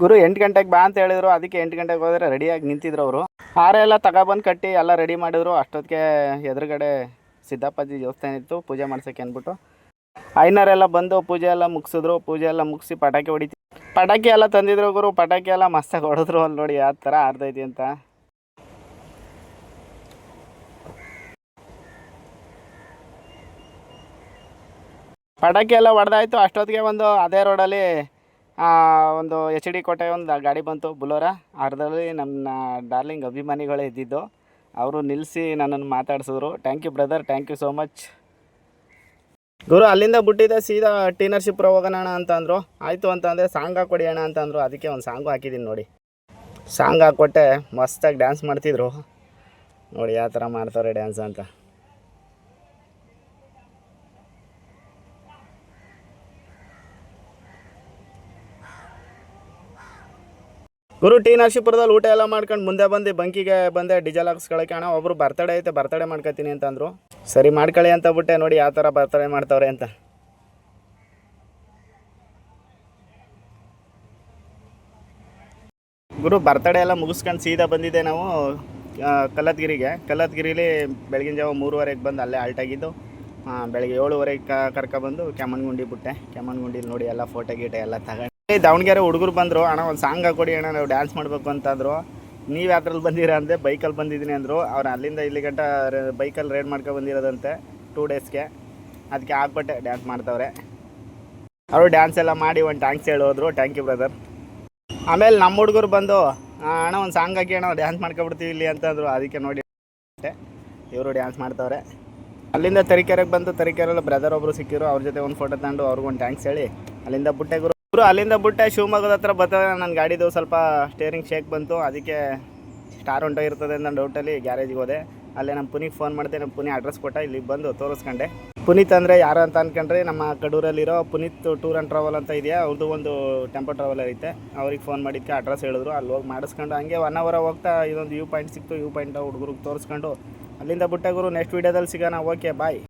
ಗುರು 8 ಗಂಟೆಗೆ ಬಾ ಅಂತ ಹೇಳಿದ್ರು. ಅದಕ್ಕೆ 8 ಗಂಟೆಗೆ ಹೋದರೆ ರೆಡಿಯಾಗಿ ನಿಂತಿದ್ರು ಅವರು. ಹಾರ ಎಲ್ಲ ತಗೊಬಂದು ಕಟ್ಟಿ ಎಲ್ಲ ರೆಡಿ ಮಾಡಿದ್ರು. ಅಷ್ಟೊತ್ತಿಗೆ ಎದುರುಗಡೆ ಸಿದ್ದಪ್ಪಾಜಿ ದೇವಸ್ಥಾನ ಇತ್ತು, ಪೂಜೆ ಮಾಡ್ಸೋಕ್ಕೆ ಅಂದ್ಬಿಟ್ಟು ಐನರೆಲ್ಲ ಬಂದು ಪೂಜೆ ಎಲ್ಲ ಮುಗಿಸಿದ್ರು. ಪೂಜೆ ಎಲ್ಲ ಮುಗಿಸಿ ಪಟಾಕಿ ಹೊಡಿತೀವಿ. ಪಟಾಕಿ ಎಲ್ಲ ತಂದಿದ್ರು ಗುರು. ಪಟಾಕಿ ಎಲ್ಲ ಮಸ್ತಾಗಿ ಹೊಡೆದ್ರು. ಅಲ್ಲಿ ನೋಡಿ ಯಾವ ಥರ ಆರ್ತೈತಿ ಅಂತ. ಪಟಾಕಿ ಎಲ್ಲ ಹೊಡೆದಾಯ್ತು. ಅಷ್ಟೊತ್ತಿಗೆ ಒಂದು ಅದೇ ರೋಡಲ್ಲಿ ಒಂದು HD ಕೋಟೆ ಒಂದು ಗಾಡಿ ಬಂತು, ಬುಲೋರ. ಅರ್ಧದಲ್ಲಿ ನಮ್ಮ ಡಾರ್ಲಿಂಗ್ ಅಭಿಮಾನಿಗಳೇ ಇದ್ದಿದ್ದು. ಅವರು ನಿಲ್ಲಿಸಿ ನನ್ನನ್ನು ಮಾತಾಡಿಸಿದ್ರು. Thank you brother, thank you so much ಗುರು. ಅಲ್ಲಿಂದ ಬಿಟ್ಟಿದ್ದೆ ಸೀದಾ ಟಿ ನರಸೀಪುರ ಹೋಗೋಣ ಅಂತ ಅಂದರು. ಆಯಿತು ಅಂತ ಅಂದರೆ ಸಾಂಗ್ ಹಾಕ್ಕೊಡಿ ಅಣ್ಣ ಅಂತ ಅಂದರು. ಅದಕ್ಕೆ ಒಂದು ಸಾಂಗು ಹಾಕಿದ್ದೀನಿ ನೋಡಿ. ಸಾಂಗ್ ಹಾಕ್ಕೊಟ್ಟೆ. ಮಸ್ತಾಗಿ ಡ್ಯಾನ್ಸ್ ಮಾಡ್ತಿದ್ರು ನೋಡಿ, ಯಾವ ಥರ ಮಾಡ್ತಾರೆ ಡ್ಯಾನ್ಸ್ ಅಂತ. ಗುರು ಟಿ ನರಸೀಪುರದಲ್ಲಿ ಊಟ ಎಲ್ಲ ಮಾಡ್ಕೊಂಡು ಮುಂದೆ ಬಂದು ಬಂಕಿಗೆ ಬಂದೆ ಡೀಸೆಲ್ ಹಾಕ್ಸ್ಕೊಳಕ್ಕೆ. ಅಣ್ಣ ಒಬ್ಬರು ಬರ್ತಡೇ ಐತೆ, ಬರ್ತಡೇ ಮಾಡ್ಕೊತೀನಿ ಅಂತಂದರು. ಸರಿ ಮಾಡ್ಕೊಳ್ಳಿ ಅಂತ ಬಿಟ್ಟೆ. ನೋಡಿ ಯಾವ ಥರ ಬರ್ತಡೇ ಮಾಡ್ತವ್ರೆ ಅಂತ. ಗುರು ಬರ್ತಡೇ ಎಲ್ಲ ಮುಗಿಸ್ಕೊಂಡು ಸೀದಾ ಬಂದಿದ್ದೆ ನಾವು ಕಲ್ಲತ್ಗಿರಿಗೆ. ಕಲ್ಲತ್ಗಿರಿಲಿ ಬೆಳಗಿನ ಜಾವ 3:30ಗೆ ಬಂದು ಅಲ್ಲೇ ಆಲ್ಟಾಗಿದ್ದು. ಬೆಳಗ್ಗೆ 7:30ಗೆ ಕರ್ಕೊಬಂದು ಕೆಮ್ಮಣ್ಣಗುಂಡಿ ಬಿಟ್ಟೆ. ಕೆಮ್ಮಣ್ಣಗುಂಡಿಲಿ ನೋಡಿ ಎಲ್ಲ ಫೋಟೋ ಗೀಟೋ ಎಲ್ಲ ತಗೊಂಡು ದಾವಣಗೆರೆ ಹುಡುಗರು ಬಂದರು. ಅಣ್ಣ ಒಂದು ಸಾಂಗ್ ಹಾಕ್ಕೊಡಿ ಅಣ್ಣ, ನಾವು ಡ್ಯಾನ್ಸ್ ಮಾಡಬೇಕು ಅಂತಂದರು. ನೀವು ಯಾವ್ದ್ರಲ್ಲಿ ಬಂದಿರ ಅಂದರೆ ಬೈಕಲ್ಲಿ ಬಂದಿದ್ದೀನಿ ಅಂದರು. ಅವ್ರು ಅಲ್ಲಿಂದ ಇಲ್ಲಿ ಗಂಟ ಬೈಕಲ್ಲಿ ರೈಡ್ ಮಾಡ್ಕೊಂಡು ಬಂದಿರೋದಂತೆ 2 ಡೇಸ್ಗೆ. ಅದಕ್ಕೆ ಹಾಕ್ಬಿಟ್ಟೆ ಡ್ಯಾನ್ಸ್ ಮಾಡ್ತವ್ರೆ. ಅವರು ಡ್ಯಾನ್ಸ್ ಎಲ್ಲ ಮಾಡಿ ಒಂದು ಥ್ಯಾಂಕ್ಸ್ ಹೇಳೋದ್ರು. Thank you brother. ಆಮೇಲೆ ನಮ್ಮ ಹುಡುಗರು ಬಂದು ಅಣ್ಣ ಒಂದು ಸಾಂಗ್ ಹಾಕಿ ಅಣ್ಣ ಡ್ಯಾನ್ಸ್ ಮಾಡ್ಕೊಬಿಡ್ತೀವಿ ಇಲ್ಲಿ ಅಂತಂದರು. ಅದಕ್ಕೆ ನೋಡಿ ಇವರು ಡ್ಯಾನ್ಸ್ ಮಾಡ್ತವ್ರೆ. ಅಲ್ಲಿಂದ ತರೀಕೆರೆಗೆ ಬಂದು ತರೀಕೆರೆಯಲ್ಲಿ ಬ್ರದರ್ ಒಬ್ಬರು ಸಿಕ್ಕಿರು. ಅವ್ರ ಜೊತೆ ಒಂದು ಫೋಟೋ ತಗೊಂಡು ಅವ್ರಿಗೊಂದು ಥ್ಯಾಂಕ್ಸ್ ಹೇಳಿ ಅಲ್ಲಿಂದ ಬಿಟ್ಟೆ ಗುರು. ಅಲ್ಲಿಂದ ಬಿಟ್ಟೆ ಶಿವಮೊಗ್ಗದ ಹತ್ರ ಬರ್ತದೆ. ನನ್ನ ಗಾಡಿದು ಸ್ವಲ್ಪ ಸ್ಟೇರಿಂಗ್ ಶೇಕ್ ಬಂತು. ಅದಕ್ಕೆ ಸ್ಟಾರ್ ಹೊಂಟೋಗಿರ್ತದೆ ಅಂತ ಡೌಟಲ್ಲಿ ಗ್ಯಾರೇಜಿಗೆ ಹೋದೆ. ಅಲ್ಲೇ ನಮ್ಮ ಪುನಿಗೆ ಫೋನ್ ಮಾಡಿದೆ. ನಮ್ಮ ಪುನಿ ಅಡ್ರೆಸ್ ಕೊಟ್ಟ. ಇಲ್ಲಿಗೆ ಬಂದು ತೋರಿಸ್ಕೊಂಡೆ. ಪುನೀತ್ ಅಂದರೆ ಯಾರು ಅಂತ ಅಂದ್ಕೊಂಡ್ರೆ ನಮ್ಮ ಕಡೂರಲ್ಲಿರೋ ಪುನೀತ್ ಟೂರ್ ಆ್ಯಂಡ್ ಟ್ರಾವೆಲ್ ಅಂತ ಇದೆಯಾ, ಅವ್ರದ್ದು ಒಂದು ಟೆಂಪೋ ಟ್ರಾವೆಲರ್ ಐತೆ. ಅವ್ರಿಗೆ ಫೋನ್ ಮಾಡಿದ್ದಕ್ಕೆ ಅಡ್ರೆಸ್ ಹೇಳಿದ್ರು. ಅಲ್ಲಿ ಹೋಗಿ ಮಾಡಿಸ್ಕೊಂಡು ಹಂಗೆ 1 ಅವರ್ ಹೋಗ್ತಾ ಇದೊಂದು ವ್ಯೂ ಪಾಯಿಂಟ್ ಸಿಕ್ತು. ವ್ಯೂ ಪಾಯಿಂಟ್ ಹುಡುಗರಿಗೆ ತೋರಿಸ್ಕೊಂಡು ಅಲ್ಲಿಂದ ಬಿಟ್ಟೆ ಗುರು. ನೆಕ್ಸ್ಟ್ ವೀಡಿಯೋದಲ್ಲಿ ಸಿಗೋಣ. ಓಕೆ ಬಾಯ್.